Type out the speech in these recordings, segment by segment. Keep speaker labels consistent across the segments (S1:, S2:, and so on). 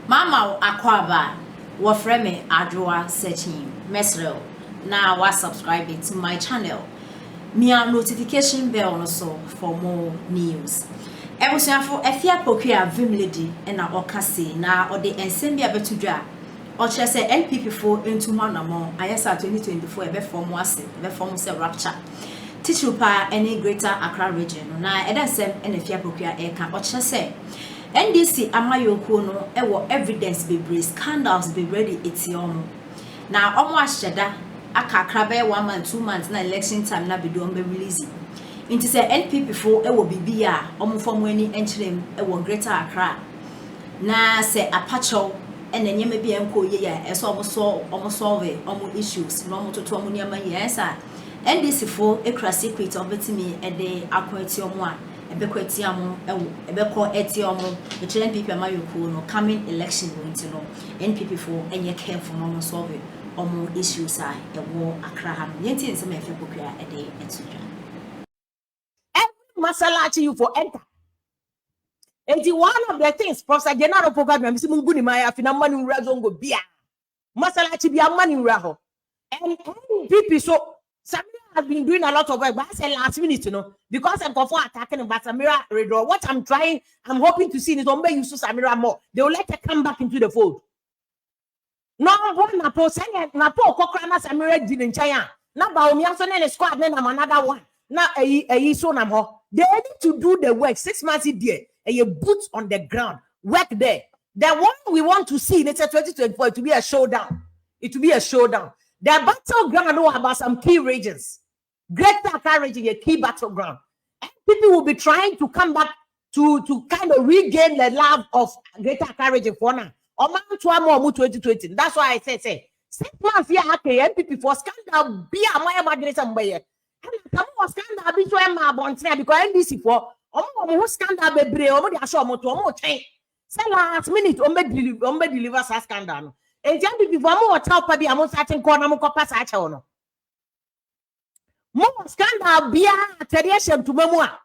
S1: Mama Akwaba, wafreme Adroa searching mesrel. Now wa subscribe to my channel. Mia notification bell also for more news. Ebusuafo Afia Pokuwaa vimledi na okase na ode ensem bia betudwa. O kire se NPP fo entu hanamo ayesa 2024 ebe form ase ebe form se rapture. Tichupa any greater Accra region na edensem na Afia Pokuwaa eka o kire se NDC amayokuo no ewo evidence bebre scandals bebre de etiomo na omo ahyeda akakra be 1 month 2 months na election time na bedo be release nti se NPP fo ewo bibia omo fom ani enkyerem ewo greater Accra na se apacho ene nyema bia enko ye ya eso omo solve omo issues no omo toto omo nyama yesa NDC fo ekra secret obetimi ede akwati omo a ebekwati amo ebeko eti omo the NPP amayokuo no coming election winti no NPP fo enye careful no solve omo issues a ewo Accra ha yenti nsem Afia Pokuwaa ede etudwa
S2: masalachi you for enter. And one of the things Professor General Pokuwaa misi munguni maya afina mani urazongo bia masalachi bia mani uraho and NPP so Samira has been doing a lot of work, but I said last minute, you know, because I'm for attacking but Samira redraw. What I'm hoping to see is Ombe use Samira more. They will let her come back into the fold. No one na po send na po Kokra Samira didn't China. Now Baomiason and a squad, then I'm another one. Now a so nam ho. They need to do the work 6 months a day. A boots on the ground, work there. The one we want to see in 2024 to be a showdown. It will be a showdown. The battleground know about some key regions. Greater Accra region, a key battleground. And people will be trying to come back to kind of regain the love of Greater Accra region for now. Or man to more 2020. That's why I say 6 months here, NPP for scandal be a my imagination by here. And come on, scandal be so my bontina because NDC for who scandal be brave, or show more time. Say last minute, deliver scandal. And NPP for more top be a certain corner more pass at no. More scandal be a tradition to memoir.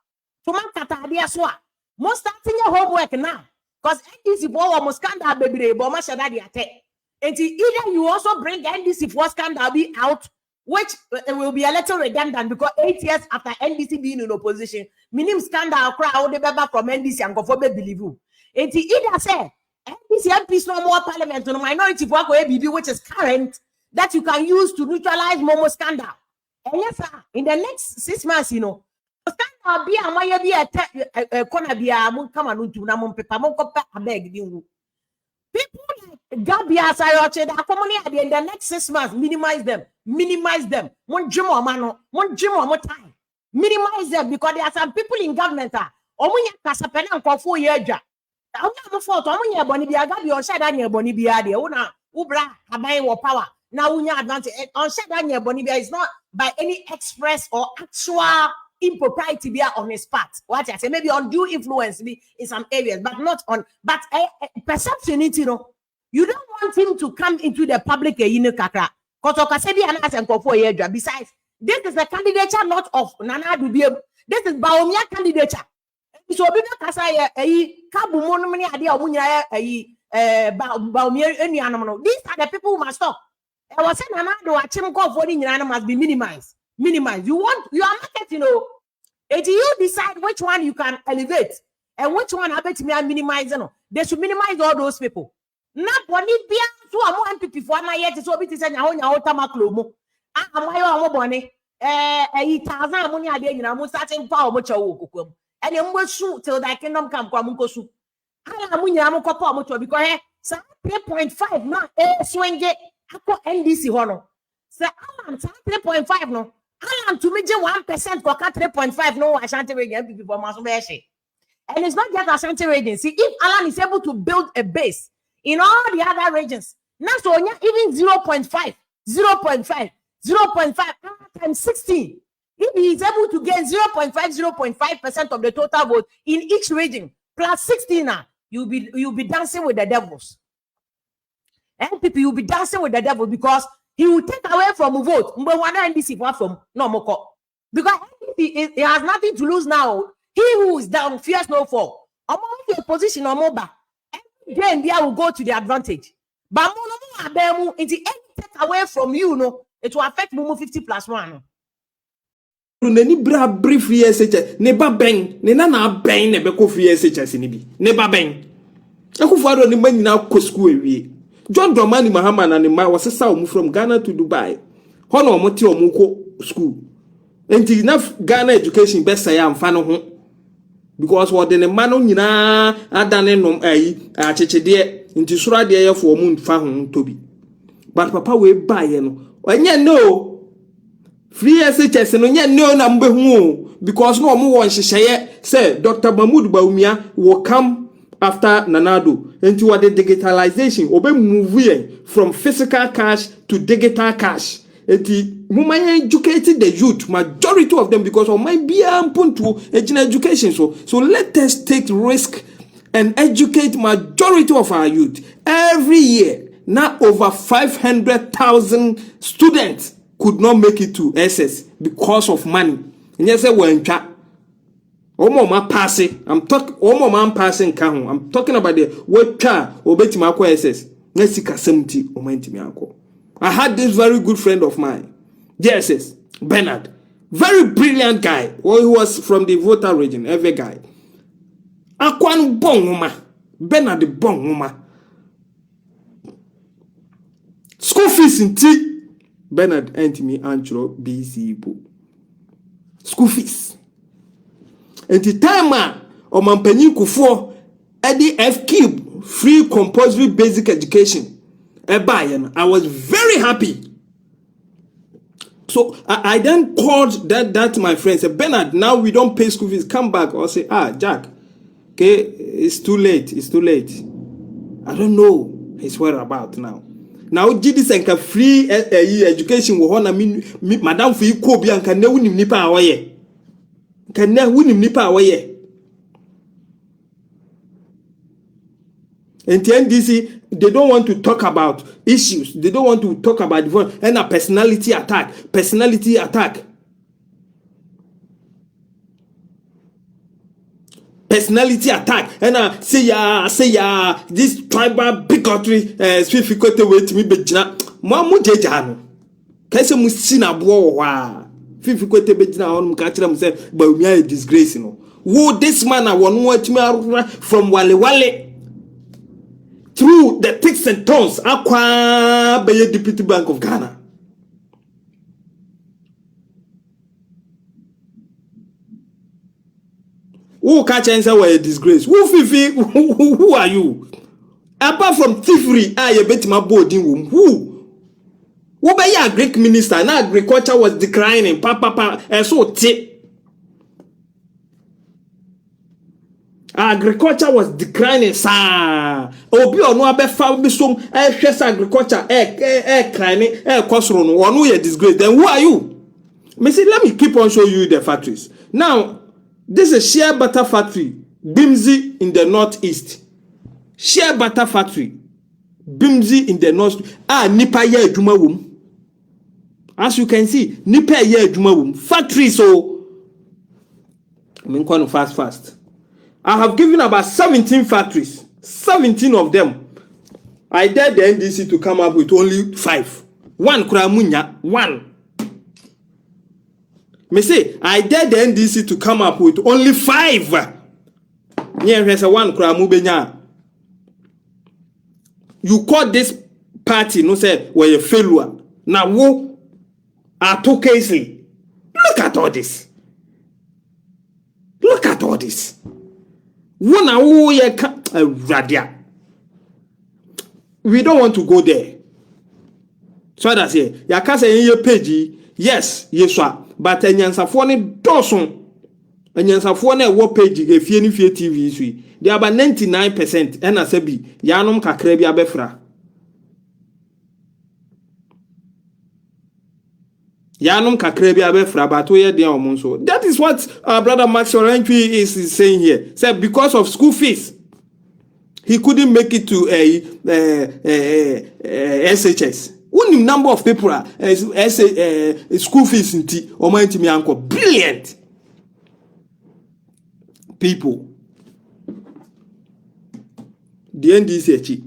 S2: To man katadia swa. More starting your homework now. Because NDC for almost scandal baby, but much that they attack. And either you also bring NDC for scandal be out, which will be a little redundant because 8 years after NDC being in opposition, minimum scandal crowd the back from NDC and go for believe you. And either say NDC MPs no more parliament to minority work which is current that you can use to neutralize Momo scandal. And yes, sir, in the next 6 months, you know, scandal be a maya be a corner be a mon come on to Namon Pepper Moncopa a beg you. People like Gabia Sayoche that come in the next 6 months, minimize them. One Jimo mano, one Jimo more time. Minimize them because there are some people in government are Omunya Casapena for 4 years. I'm not for Omunya Bonibia Gabi or Shadania Bonibia, the owner, Ubra, Abai or power. Now Unya advantage on Shadania Bonibia is not by any express or actual impropriety be on his part. What I say, maybe undue influence be in some areas, but not on. But perception, you know, you don't want him to come into the public Kakra. Besides, this is the candidature not of Nana Dubie. This is Baomia candidature. So be Kasa Kabu Monomani Adia Munya Baomia any animal. These are the people who must stop. I was saying Nana do a chimko voting must be minimized. You are market, you know. And you decide which one you can elevate and which one I bet me I minimize. They should minimize all those people. Not one be to a more MPP for my yet so bit is an Otamaklomo. I'm bonny. A thousand money idea, you know, starting power much and you will shoot till that kingdom come Kwamukosu. Alamunya because 3.5 now swing it. NDC honor. Say, I'm 3.5 no. I'm to me 1% for 3.5 no Ashanti region people for Masobeshi. And it's not just Ashanti region. See, if Alan is able to build a base in all the other regions, now so even 0.5 times 16. If he is able to gain 0.5% of the total vote in each region, plus 16 now, you'll be dancing with the devils. NPP will be dancing with the devil because he will take away from a vote. NDC from no more. Because NDC he has nothing to lose now. He who is down fears no fall. Among the opposition or mobile, then they will go to the advantage. But no, any take away from you, no, it will affect Mumu 50+1.
S3: Neni bra brief free SHS ne ba ben ne na ben ne be ko free SHS ni bi ne ba ben Akufo-Addo ne ma nyina ko school ewie John Dramani Mahama na ne ma wasesa omu from Ghana to Dubai hono omo te omu ko school enti na Ghana education be say amfa no ho because what the man no nyina adane nom achechede enti sura de ye fo omu nfa ho tobi but papa we buy no onye no free SHS no nya no na mbehu because no omo won hyehyeye say Dr. Mahmoud Bawumia will come after Nanado into what the digitalization obe move from physical cash to digital cash enti mumanya educated the youth majority of them because of my be to education so let us take risk and educate majority of our youth every year now over 500,000 students could not make it to SS because of money. And yes, I'm talking about the what car or Betimako SS. Nesika 70 or Mentimiako. I had this very good friend of mine, JSS Bernard, very brilliant guy. Well, he was from the voter region, every guy. Akwan Bonguma, Bernard Bonguma. School fees in T. Bernard Antimi Antro BC Bo. School fees. And the time o mampani kufo Eddie F Cube free compulsory basic education. I was very happy. So I then called that my friend said, Bernard, now we don't pay school fees. Come back or say, Jack, okay, it's too late. It's too late. I don't know his whereabouts now. Now this and free education wo na madam for ko bia nka na wunim nipa awoye nka na wunim nipa awoye and the NDC they don't want to talk about issues, they don't want to talk about divorce and a personality attack and say ya this tribal bigotry swiftly way to me bejina mamu jeja no kase mu sina bo wa fifikwete bejina on ka kira mu say Bawumia a disgrace no wo this man a won watimi from wale through the ticks and tones akwa be Deputy Bank of Ghana. Who catch and say we're a disgrace? Who are you? Apart from thievery, I bet my boarding room. Who be a Greek minister? Now agriculture was declining. And so agriculture was declining. Sir, Obi or no abe fa be some agriculture declining. Kosron. One who a disgrace. Then who are you? Me say let me keep on showing you the factories now. This is shea butter factory, Bimzi in the northeast. Shea butter factory, Bimzi in the north. Nipa ye adwuma wom. As you can see, Nipa ye adwuma wom. Factory so. I'm going fast. I have given about 17 factories. 17 of them. I dared the NDC to come up with only 5. One Kuramunya, one. Me say, I dare the NDC to come up with only 5. Yeah, one benya. You call this party, no say, we're a failure. Now, who are too casely? Look at all this. One radia. We don't want to go there. So that's it. Ya can't say in your page, yes, sir. But enyansafo ne doson enyansafo na ewo page efie ni fie TV sui they about 99% ena sabi yanom kakra bi abefra but we hear dem so that is what our brother Max NPP is saying here. Said because of school fees he couldn't make it to a SHS. Only number of people are school fees in T or my team uncle. Brilliant people. the NDC echi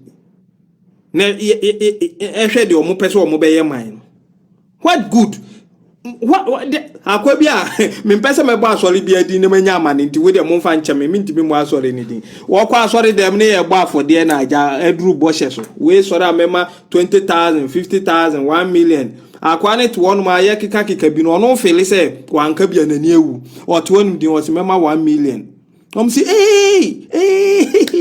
S3: na ehwe de omo pese omo be ye man what good what akwa bia me pese me bo asori bia di ne manya amane nti we de mo fa nche me ntimi mo asori ni din wo kwa asori dem ne ye bo afode na aja eduru bo hye so we sori amema 20,000 50,000 1 million akwa ne to wonu ma ye kika bi no no feel say wanka bia nani ewu o to wonu din o se mema 1 million say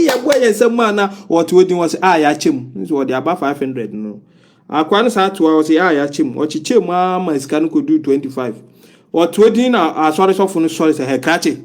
S3: ya boy yesem na o to wonu o se ya chem so o de aba 500 no akwa ne sa to o se ya chem o chichem ma sika no ko do 25 o to wonu na asori sofo no sori se he krache